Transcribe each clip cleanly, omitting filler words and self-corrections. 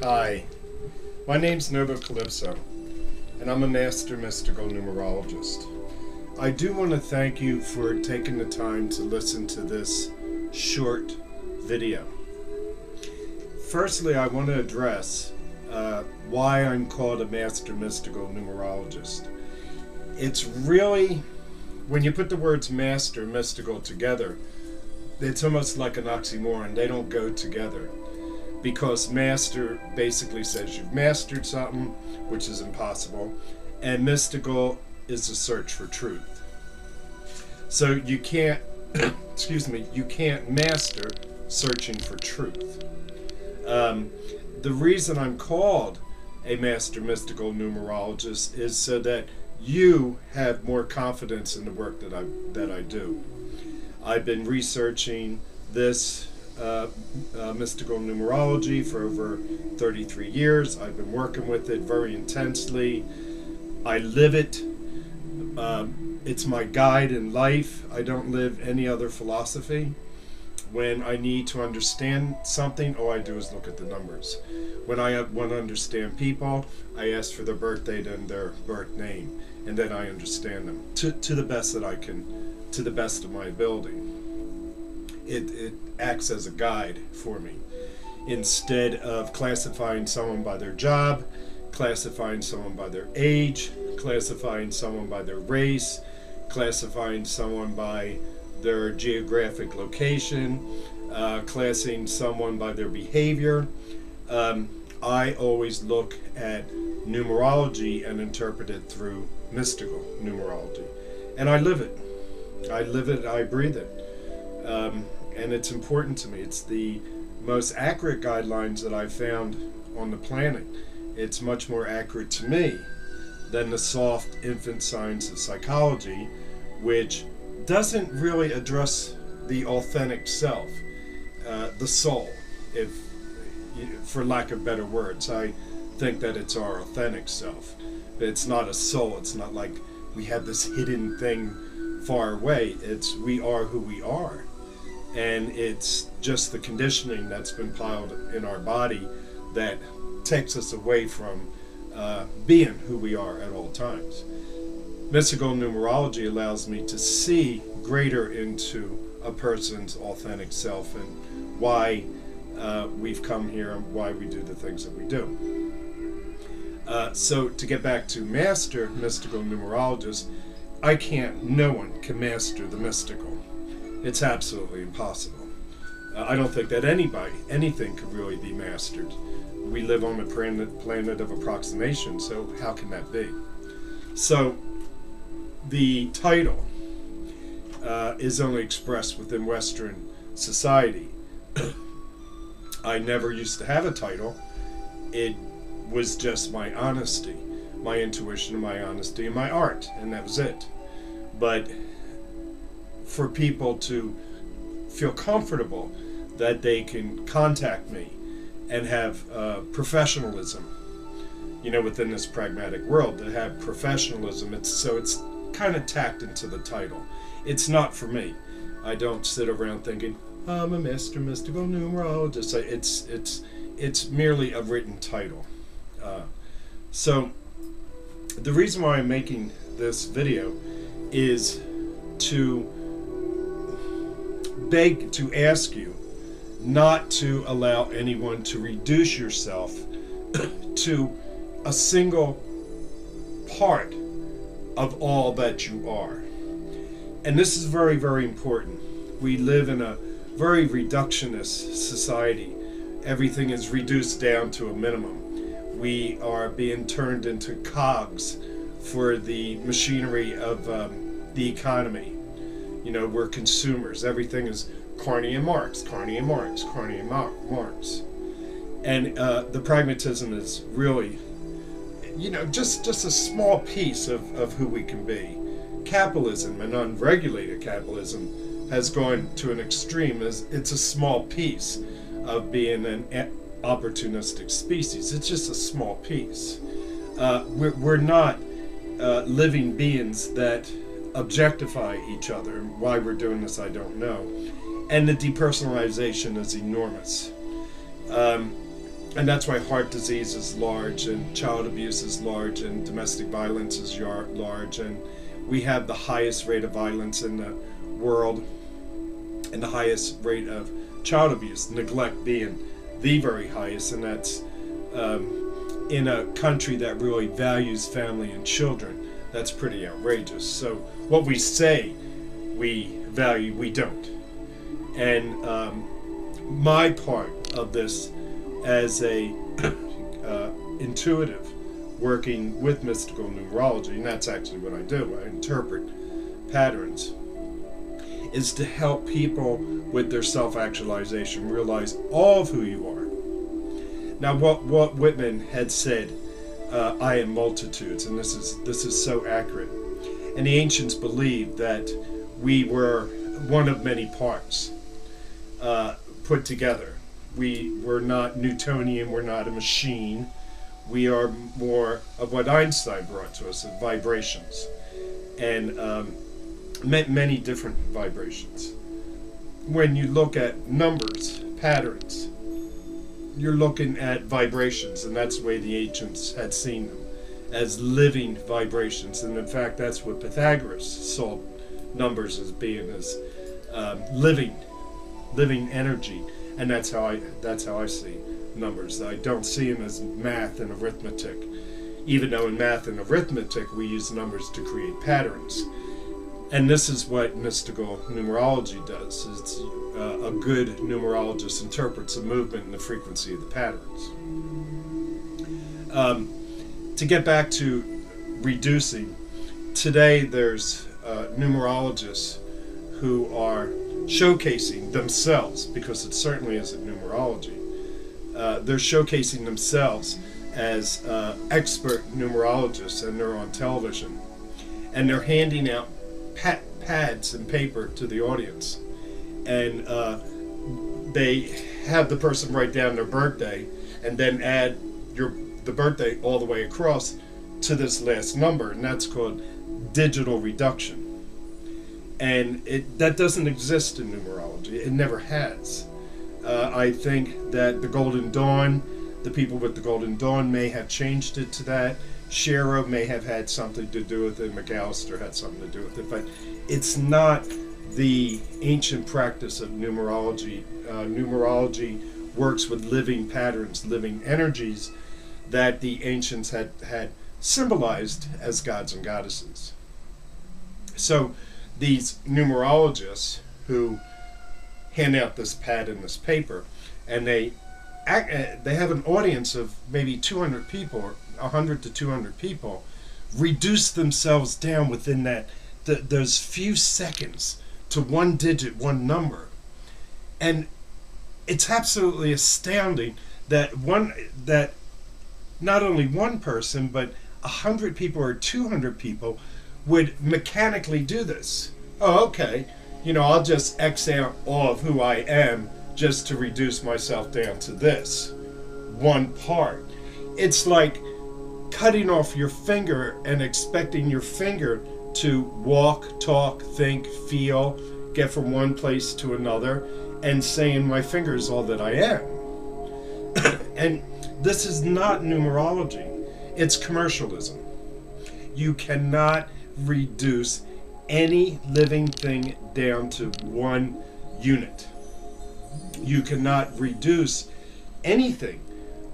Hi, my name's Gnobo Calypso, and I'm a Master Mystical Numerologist. I do want to thank you for taking the time to listen to this short video. Firstly, I want to address why I'm called a Master Mystical Numerologist. It's really, when you put the words master, mystical together, it's almost like an oxymoron. They don't go together. Because master basically says you've mastered something, which is impossible, and mystical is a search for truth. So you can't, you can't master searching for truth. The reason I'm called a Master Mystical Numerologist is so that you have more confidence in the work that I do. I've been researching this mystical numerology for over 33 years. I've been working with it very intensely. I live it. It's my guide in life. I don't live any other philosophy. When I need to understand something, all I do is look at the numbers. When I want to understand people, I ask for their birth date and their birth name, and then I understand them to the best that I can, to the best of my ability. It acts as a guide for me. Instead of classifying someone by their job, classifying someone by their age, classifying someone by their race, classifying someone by their geographic location, classing someone by their behavior, I always look at numerology and interpret it through mystical numerology. And I live it. I live it, I breathe it. And it's important to me. It's the most accurate guidelines that I've found on the planet. It's much more accurate to me than the soft infant science of psychology, which doesn't really address the authentic self, the soul, if, for lack of better words. I think that it's our authentic self. It's not a soul. It's not like we have this hidden thing far away. It's we are who we are. And it's just the conditioning that's been piled in our body that takes us away from being who we are at all times. Mystical numerology allows me to see greater into a person's authentic self and why we've come here and why we do the things that we do. So to get back to Master Mystical Numerologist, no one can master the mystical. It's absolutely impossible. I don't think that anything could really be mastered. We live on a planet of approximation, so how can that be? So the title is only expressed within Western society. I never used to have a title. It was just my honesty, my intuition, my honesty, and my art, and that was it. But for people to feel comfortable that they can contact me and have professionalism, within this pragmatic world, to have professionalism, it's kind of tacked into the title. It's not for me. I don't sit around thinking, I'm a Master Mystical Numerologist. It's merely a written title. So the reason why I'm making this video is to beg to ask you not to allow anyone to reduce yourself to a single part of all that you are. And this is very, very important. We live in a very reductionist society. Everything is reduced down to a minimum. We are being turned into cogs for the machinery of the economy. We're consumers. Everything is Carney and Marx, Carney and Marx, Carney and Marx. And the pragmatism is really, just a small piece of who we can be. Capitalism and unregulated capitalism has gone to an extreme. It's a small piece of being an opportunistic species. It's just a small piece. We're not living beings that objectify each other. Why we're doing this, I don't know. And the depersonalization is enormous. And that's why heart disease is large, and child abuse is large, and domestic violence is large, and we have the highest rate of violence in the world, and the highest rate of child abuse, neglect being the very highest, and that's in a country that really values family and children. That's pretty outrageous. So what we say we value, we don't. And my part of this as a intuitive working with mystical numerology, and that's actually what I do, I interpret patterns, is to help people with their self-actualization realize all of who you are. Now, what Whitman had said, I am multitudes, and this is so accurate. And the ancients believed that we were one of many parts put together. We're not Newtonian, we're not a machine. We are more of what Einstein brought to us, of vibrations, and many different vibrations. When you look at numbers, patterns, you're looking at vibrations, and that's the way the ancients had seen them, as living vibrations. And in fact, that's what Pythagoras saw numbers as being, as living energy. And that's how I see numbers. I don't see them as math and arithmetic, even though in math and arithmetic we use numbers to create patterns. And this is what mystical numerology does. It's a good numerologist interprets the movement and the frequency of the patterns. To get back to reducing, today there's numerologists who are showcasing themselves, because it certainly isn't numerology. They're showcasing themselves as expert numerologists, and they're on television, and they're handing out pads and paper to the audience, and they have the person write down their birthday and then add the birthday all the way across to this last number, and that's called digital reduction. And that doesn't exist in numerology. It never has. I think that the Golden Dawn, the people with the Golden Dawn may have changed it to that. Shero may have had something to do with it. McAllister had something to do with it. But it's not the ancient practice of numerology. Numerology works with living patterns, living energies that the ancients had symbolized as gods and goddesses. So these numerologists who hand out this pad and this paper, and they have an audience of maybe 200 people, or 100 to 200 people, reduce themselves down within those few seconds to one digit, one number. And it's absolutely astounding that not only one person, but 100 people or 200 people would mechanically do this. Oh, okay, I'll just X out all of who I am just to reduce myself down to this one part. It's like cutting off your finger and expecting your finger to walk, talk, think, feel, get from one place to another, and saying my finger is all that I am. And this is not numerology. It's commercialism. You cannot reduce any living thing down to one unit. You cannot reduce anything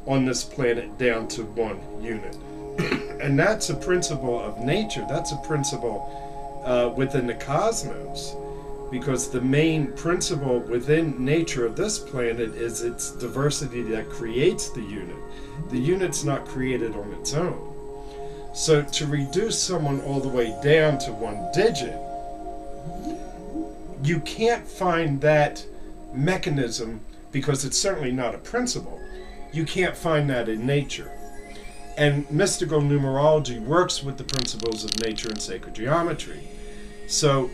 on this planet down to one unit. And that's a principle of nature. That's a principle within the cosmos, because the main principle within nature of this planet is its diversity that creates the unit. The unit's not created on its own. So to reduce someone all the way down to one digit, you can't find that mechanism, because it's certainly not a principle. You can't find that in nature. And mystical numerology works with the principles of nature and sacred geometry. So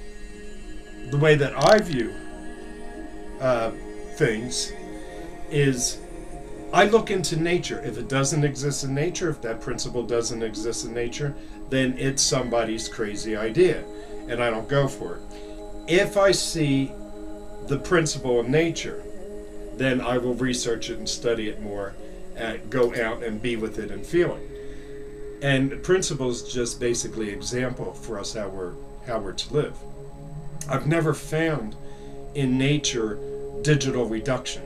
the way that I view things is, I look into nature. If it doesn't exist in nature, if that principle doesn't exist in nature, then it's somebody's crazy idea, and I don't go for it. If I see the principle in nature, then I will research it and study it more, go out and be with it and feel it. And principles just basically example for us how we're to live. I've never found in nature digital reduction.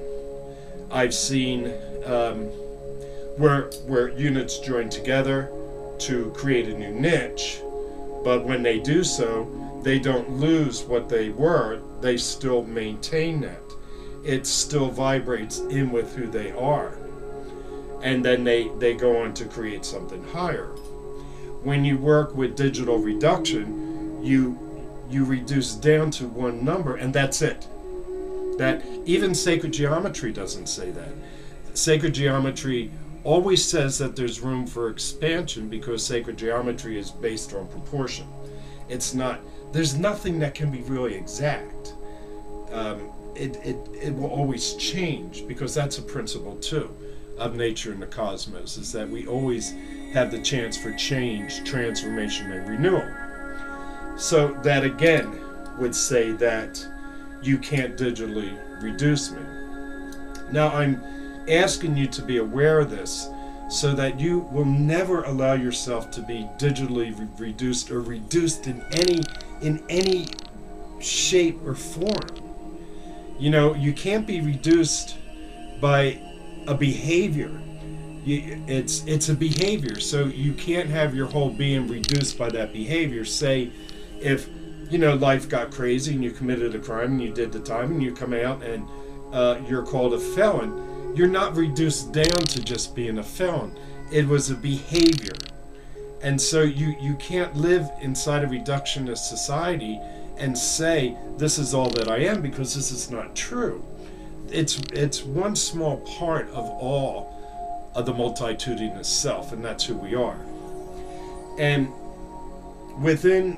I've seen where units join together to create a new niche, but when they do so, they don't lose what they were. They still maintain that. It still vibrates in with who they are. And then they go on to create something higher. When you work with digital reduction, you reduce down to one number, and that's it. That even sacred geometry doesn't say that. Sacred geometry always says that there's room for expansion because sacred geometry is based on proportion. It's not. There's nothing that can be really exact. It will always change because that's a principle too of nature and the cosmos, is that we always have the chance for change, transformation, and renewal. So that again would say that you can't digitally reduce me. Now I'm asking you to be aware of this so that you will never allow yourself to be digitally reduced or reduced in any shape or form. You know, you can't be reduced by a behavior. It's a behavior, so you can't have your whole being reduced by that behavior. Say, if life got crazy and you committed a crime and you did the time and you come out and you're called a felon, you're not reduced down to just being a felon. It was a behavior. And so you can't live inside a reductionist society and say, this is all that I am, because this is not true. It's one small part of all of the multitudinous self, and that's who we are. And within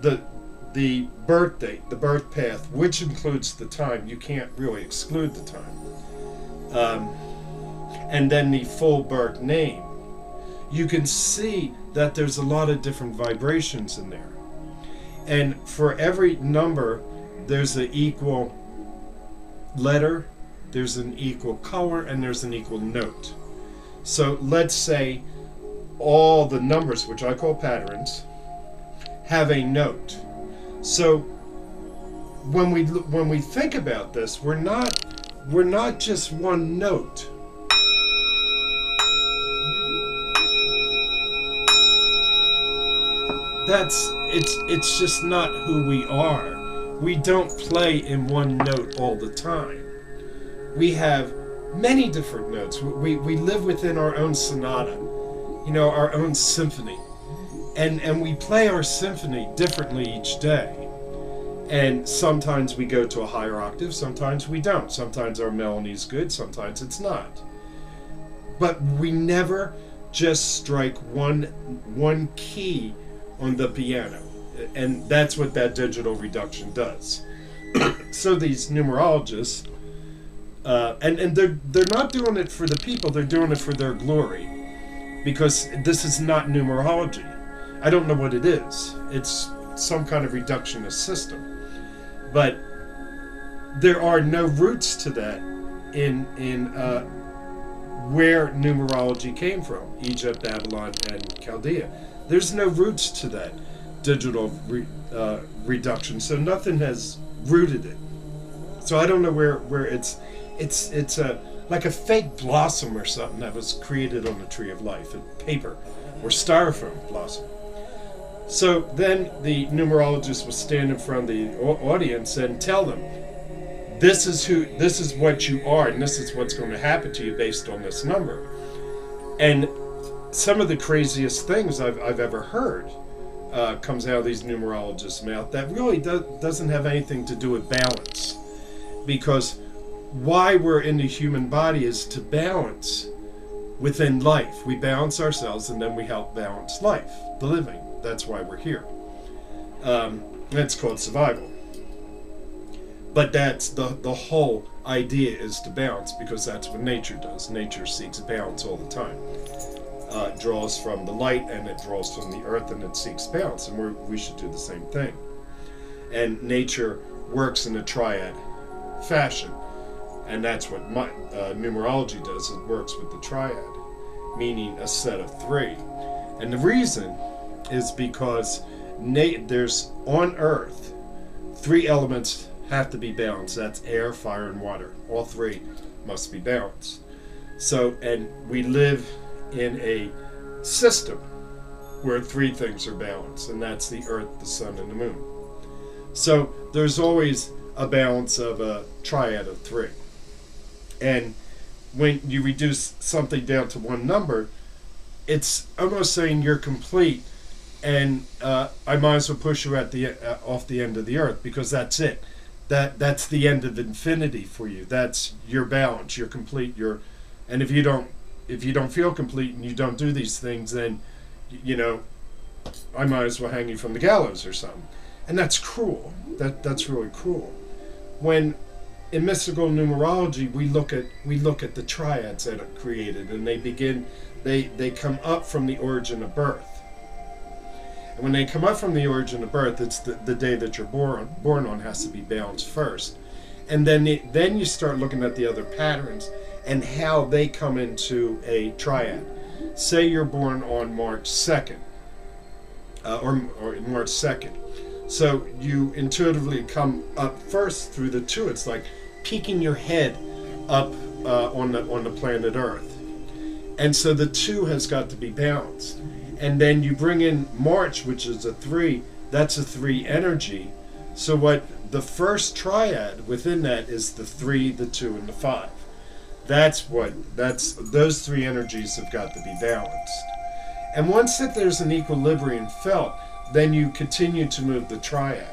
the birth date, the birth path, which includes the time, you can't really exclude the time. And then the full birth name, you can see that there's a lot of different vibrations in there. And for every number, there's an equal letter, there's an equal color, and there's an equal note. So let's say all the numbers, which I call patterns, have a note. So when we think about this, we're not just one note. It's just not who we are. We don't play in one note all the time. We have many different notes. We live within our own sonata, our own symphony. And we play our symphony differently each day. And sometimes we go to a higher octave, sometimes we don't. Sometimes our melody's good, sometimes it's not. But we never just strike one key on the piano. And that's what that digital reduction does. So these numerologists, and they're not doing it for the people, they're doing it for their glory. Because this is not numerology. I don't know what it is. It's some kind of reductionist system. But there are no roots to that in where numerology came from, Egypt, Babylon, and Chaldea. There's no roots to that digital reduction, so nothing has rooted it. So I don't know where it's like a fake blossom or something that was created on the tree of life, a paper or styrofoam blossom. So then the numerologist will stand in front of the audience and tell them, this is what you are, and this is what's going to happen to you based on this number. And some of the craziest things I've ever heard comes out of these numerologists' mouth that really doesn't have anything to do with balance. Because why we're in the human body is to balance within life. We balance ourselves and then we help balance life, the living. That's why we're here. That's called survival. But that's the whole idea, is to balance, because that's what nature does. Nature seeks balance all the time. It draws from the light and it draws from the earth and it seeks balance, and we should do the same thing. And nature works in a triad fashion. And that's what numerology does. It works with the triad, meaning a set of three. And the reason is because there's, on Earth, three elements have to be balanced. That's air, fire, and water. All three must be balanced. So, and we live in a system where three things are balanced, and that's the Earth, the Sun, and the Moon. So there's always a balance of a triad of three. And when you reduce something down to one number, it's almost saying you're complete, and I might as well push you at the off the end of the Earth, because that's it. That's the end of infinity for you. That's your balance. You're complete. And if you don't feel complete and you don't do these things, then I might as well hang you from the gallows or something. And that's cruel. That's really cruel. When in mystical numerology we look at the triads that are created, and they come up from the origin of birth. And when they come up from the origin of birth, it's the day that you're born on has to be balanced first. And then you start looking at the other patterns and how they come into a triad. Say you're born on March 2nd, or March 2nd. So you intuitively come up first through the two. It's like peeking your head up on the planet Earth. And so the two has got to be balanced. And then you bring in March, which is a 3. That's a 3 energy. So what the first triad within that is the 3, the 2, and the 5. Those 3 energies have got to be balanced. And once that there's an equilibrium felt, then you continue to move the triad.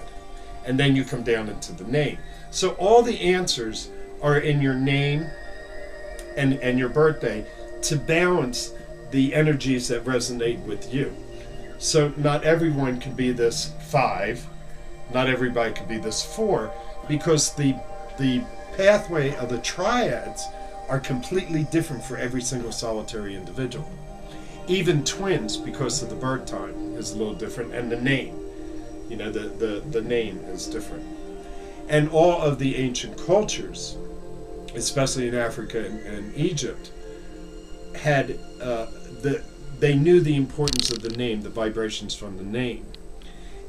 And then you come down into the name. So all the answers are in your name and your birthday to balance the energies that resonate with you. So not everyone can be this 5, not everybody can be this 4, because the pathway of the triads are completely different for every single solitary individual. Even twins, because of the birth time, is a little different, and the name, the name is different. And all of the ancient cultures, especially in Africa and Egypt, had they knew the importance of the name, the vibrations from the name.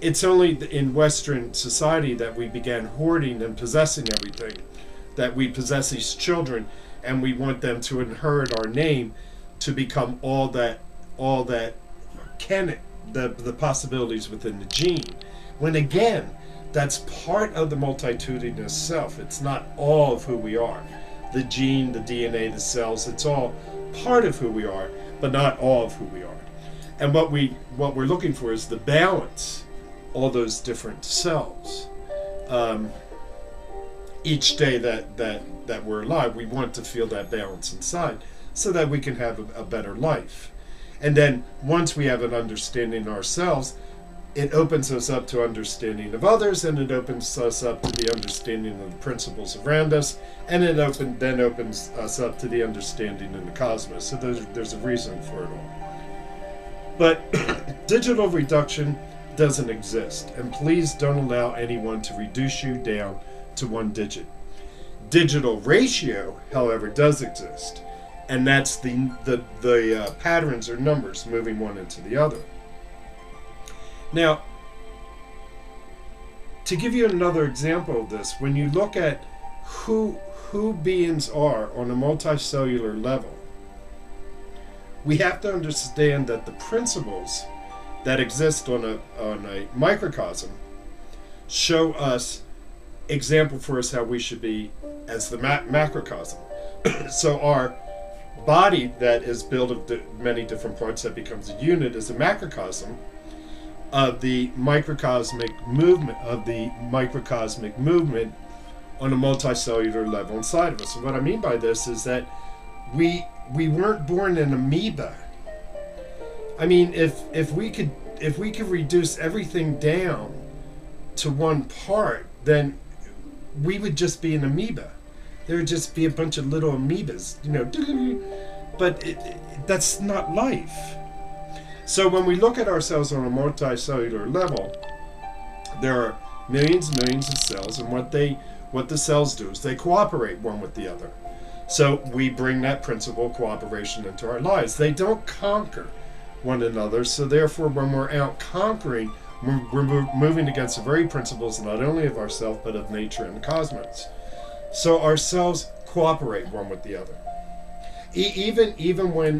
It's only in Western society that we began hoarding and possessing everything, that we possess these children and we want them to inherit our name to become all that can, the possibilities within the gene. When again, that's part of the multitudinous self. It's not all of who we are. The gene, the DNA, the cells, it's all part of who we are, but not all of who we are. And what we're looking for is the balance, all those different selves. Each day that we're alive, we want to feel that balance inside so that we can have a better life. And then once we have an understanding of ourselves, it opens us up to understanding of others, and it opens us up to the understanding of the principles around us, and it then opens us up to the understanding in the cosmos. So there's a reason for it all. But digital reduction doesn't exist, and please don't allow anyone to reduce you down to one digit. Digital ratio, however, does exist, and that's the patterns or numbers moving one into the other. Now, to give you another example of this, when you look at who beings are on a multicellular level, we have to understand that the principles that exist on a microcosm show us, example for us how we should be as the macrocosm. So our body that is built of many different parts that becomes a unit is a macrocosm of the microcosmic movement on a multicellular level inside of us. And what I mean by this is that we weren't born an amoeba. I mean, if we could reduce everything down to one part, then we would just be an amoeba. There would just be a bunch of little amoebas, but that's not life. So when we look at ourselves on a multicellular level, there are millions and millions of cells, and what what the cells do is they cooperate one with the other. So we bring that principle of cooperation into our lives. They don't conquer one another, so therefore when we're out conquering, we're moving against the very principles not only of ourselves but of nature and the cosmos. So our cells cooperate one with the other. Even when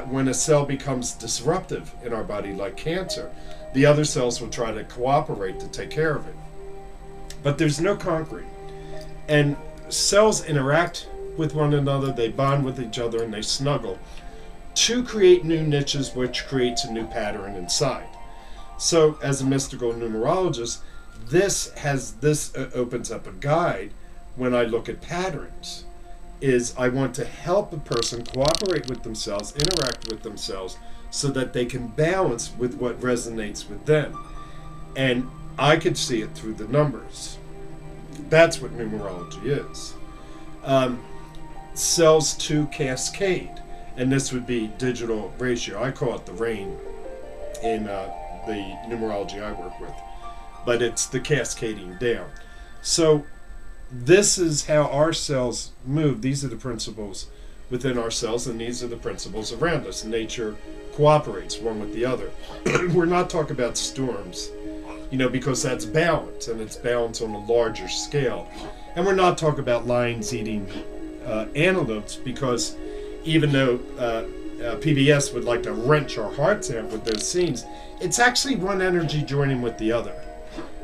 when a cell becomes disruptive in our body, like cancer, the other cells will try to cooperate to take care of it. But there's no conquering. And cells interact with one another, they bond with each other, and they snuggle to create new niches, which creates a new pattern inside. So as a mystical numerologist, this opens up a guide when I look at patterns. Is I want to help a person cooperate with themselves, interact with themselves, so that they can balance with what resonates with them. And I could see it through the numbers. That's what numerology is. Cells to cascade, and this would be digital ratio. I call it the rain in the numerology I work with, but it's the cascading down. So this is how our cells move. These are the principles within our cells, and these are the principles around us. Nature cooperates one with the other. We're not talking about storms, because that's balance, and it's balance on a larger scale. And we're not talking about lions eating antelopes, because even though PBS would like to wrench our hearts out with those scenes, it's actually one energy joining with the other.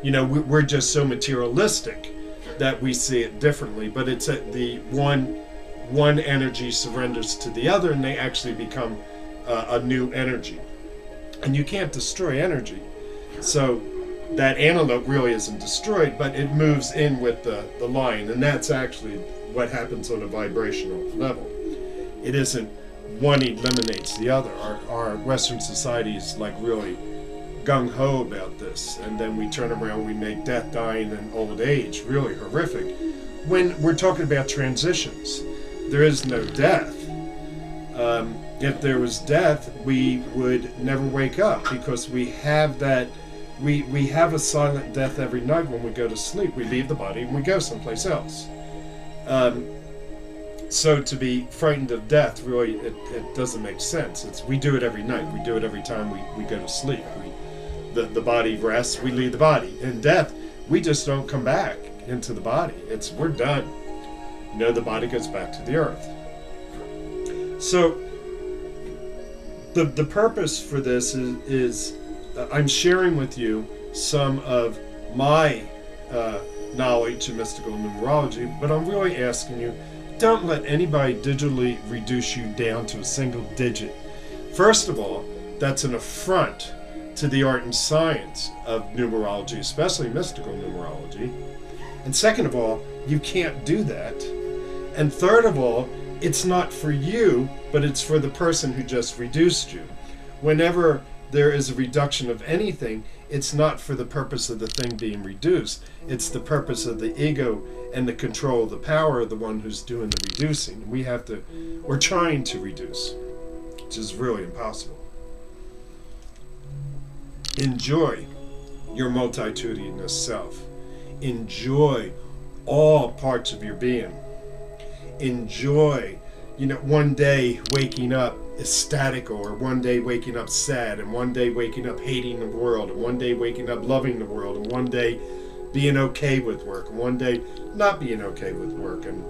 We're just so materialistic that we see it differently, but it's the one energy surrenders to the other, and they actually become a new energy. And you can't destroy energy, so that antelope really isn't destroyed, but it moves in with the lion, and that's actually what happens on a vibrational level. It isn't one eliminates the other. Our Western society is like really gung-ho about this, and then we turn around, we make death, dying, and old age really horrific. When we're talking about transitions, there is no death. If there was death, we would never wake up, because we have that. We have a silent death every night when we go to sleep. We leave the body and we go someplace else. So to be frightened of death, really, it doesn't make sense. We do it every night. We do it every time we go to sleep. The body rests, we leave the body. In death, we just don't come back into the body. We're done. The body goes back to the earth. So the purpose for this is I'm sharing with you some of my knowledge in mystical numerology, but I'm really asking you, don't let anybody digitally reduce you down to a single digit. First of all, that's an affront to the art and science of numerology, especially mystical numerology. And second of all, you can't do that. And third of all, it's not for you, but it's for the person who just reduced you. Whenever there is a reduction of anything, it's not for the purpose of the thing being reduced. It's the purpose of the ego and the control of the power of the one who's doing the reducing. We're trying to reduce, which is really impossible. Enjoy your multitudinous self. Enjoy all parts of your being. Enjoy, one day waking up ecstatic, or one day waking up sad, and one day waking up hating the world, and one day waking up loving the world, and one day being okay with work, and one day not being okay with work, and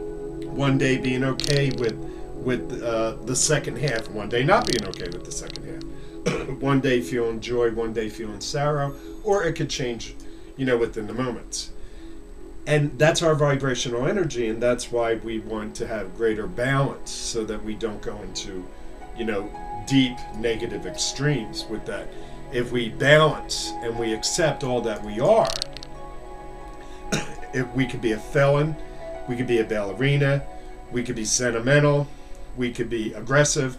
one day being okay with the second half, and one day not being okay with the second half. One day feeling joy, one day feeling sorrow, or it could change, within the moments. And that's our vibrational energy, and that's why we want to have greater balance, so that we don't go into, deep negative extremes with that. If we balance and we accept all that we are, if we could be a felon, we could be a ballerina, we could be sentimental, we could be aggressive,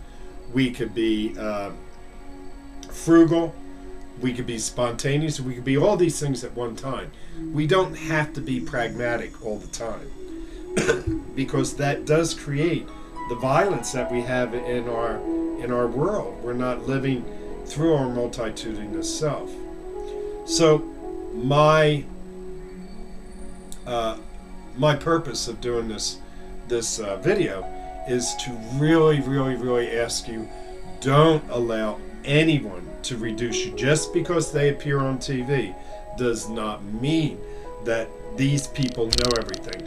we could be frugal, we could be spontaneous, we could be all these things at one time. We don't have to be pragmatic all the time, because that does create the violence that we have in our world. We're not living through our multitudinous self. So my my purpose of doing this video is to really ask you, don't allow anyone to reduce you. Just because they appear on TV does not mean that these people know everything.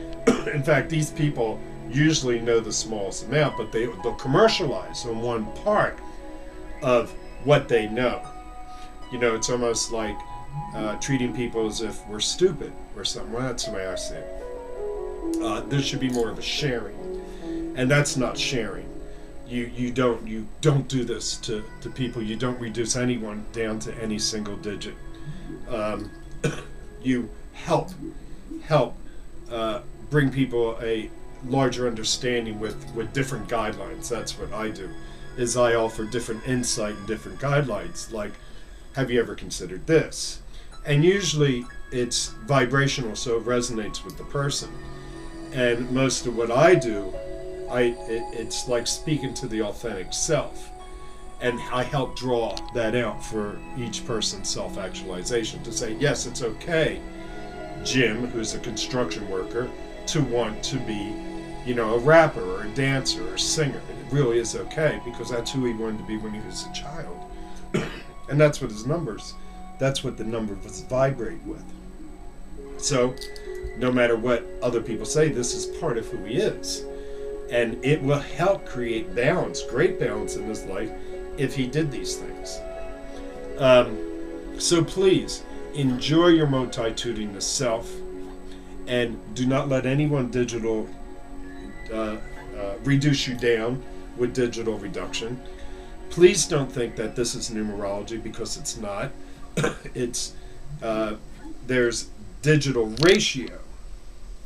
In fact, these people usually know the smallest amount, but they'll commercialize on one part of what they know. You know, it's almost like treating people as if we're stupid or something. Well, that's the way I see it. There should be more of a sharing, and that's not sharing. You don't do this to people. You don't reduce anyone down to any single digit. You help bring people a larger understanding with different guidelines. That's what I do, is I offer different insight and different guidelines, like, have you ever considered this? And usually it's vibrational, so it resonates with the person. And most of what I do, it's like speaking to the authentic self, and I help draw that out for each person's self-actualization, to say, yes, it's okay, Jim, who's a construction worker, to want to be, you know, a rapper or a dancer or a singer. It really is okay, because that's who he wanted to be when he was a child. And that's what the numbers vibrate with. So no matter what other people say, this is part of who he is. And it will help create balance, great balance in his life, if he did these things. So please, enjoy your multitudinous self, and do not let anyone digital reduce you down with digital reduction. Please don't think that this is numerology, because it's not. It's there's digital ratio,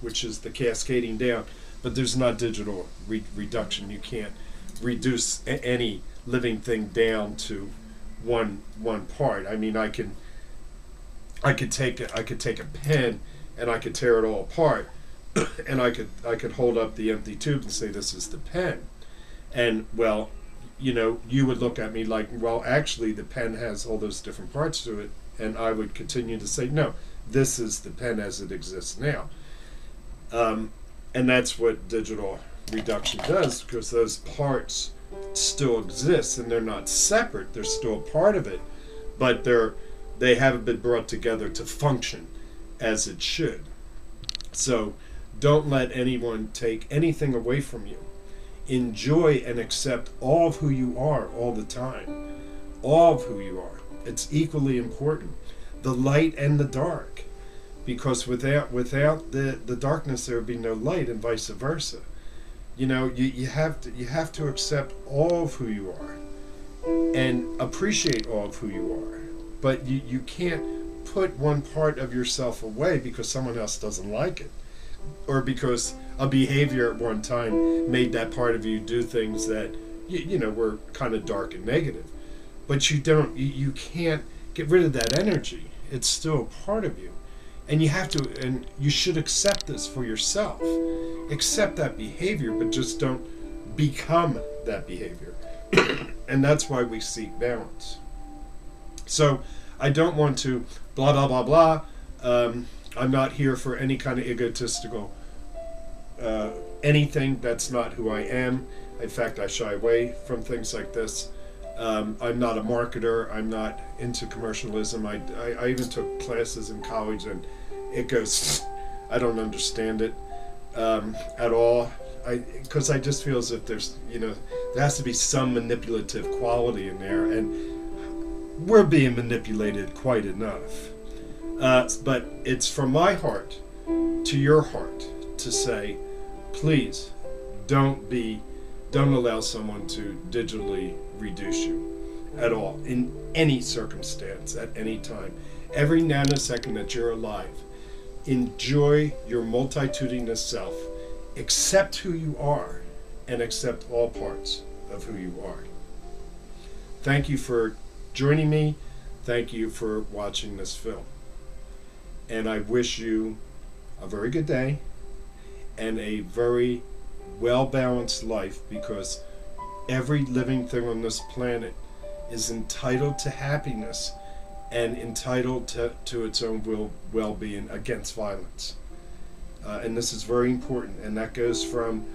which is the cascading down, but there's not digital reduction. You can't reduce any living thing down to one part. I mean, I could take a pen and I could tear it all apart, and I could hold up the empty tube and say, this is the pen. And, well, you know, you would look at me like, well, actually the pen has all those different parts to it, and I would continue to say, no, this is the pen as it exists now. And that's what digital reduction does, because those parts still exist, and they're not separate. They're still a part of it, but they haven't been brought together to function as it should. So don't let anyone take anything away from you. Enjoy and accept all of who you are all the time. All of who you are. It's equally important. The light and the dark. Because without the darkness, there would be no light, and vice versa. You know, you have to accept all of who you are and appreciate all of who you are. But you can't put one part of yourself away because someone else doesn't like it, or because a behavior at one time made that part of you do things that you know were kind of dark and negative. But you can't get rid of that energy. It's still a part of you. And you have to, and you should accept this for yourself. Accept that behavior, but just don't become that behavior. And that's why we seek balance. So I don't want to blah, blah, blah, blah. I'm not here for any kind of egotistical anything. That's not who I am. In fact, I shy away from things like this. I'm not a marketer. I'm not into commercialism. I even took classes in college, and it goes, I don't understand it at all. Because I just feel as if there's, there has to be some manipulative quality in there, and we're being manipulated quite enough. But it's from my heart to your heart to say, please don't allow someone to digitally reduce you at all, in any circumstance, at any time. Every nanosecond that you're alive, enjoy your multitudinous self. Accept who you are, and accept all parts of who you are. Thank you for joining me. Thank you for watching this film. And I wish you a very good day and a very well-balanced life, because every living thing on this planet is entitled to happiness and entitled to its own well-being against violence. and this is very important, and that goes from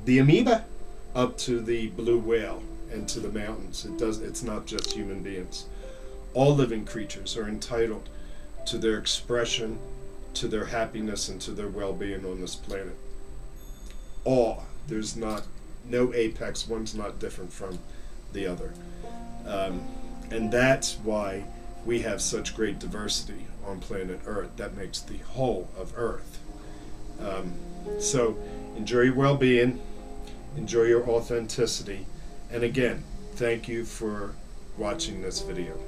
the amoeba up to the blue whale and to the mountains. It's not just human beings. All living creatures are entitled to their expression, to their happiness, and to their well-being on this planet. All. There's no apex. One's not different from the other. And that's why we have such great diversity on planet Earth. That makes the whole of Earth. So enjoy your well-being, enjoy your authenticity, and again, thank you for watching this video.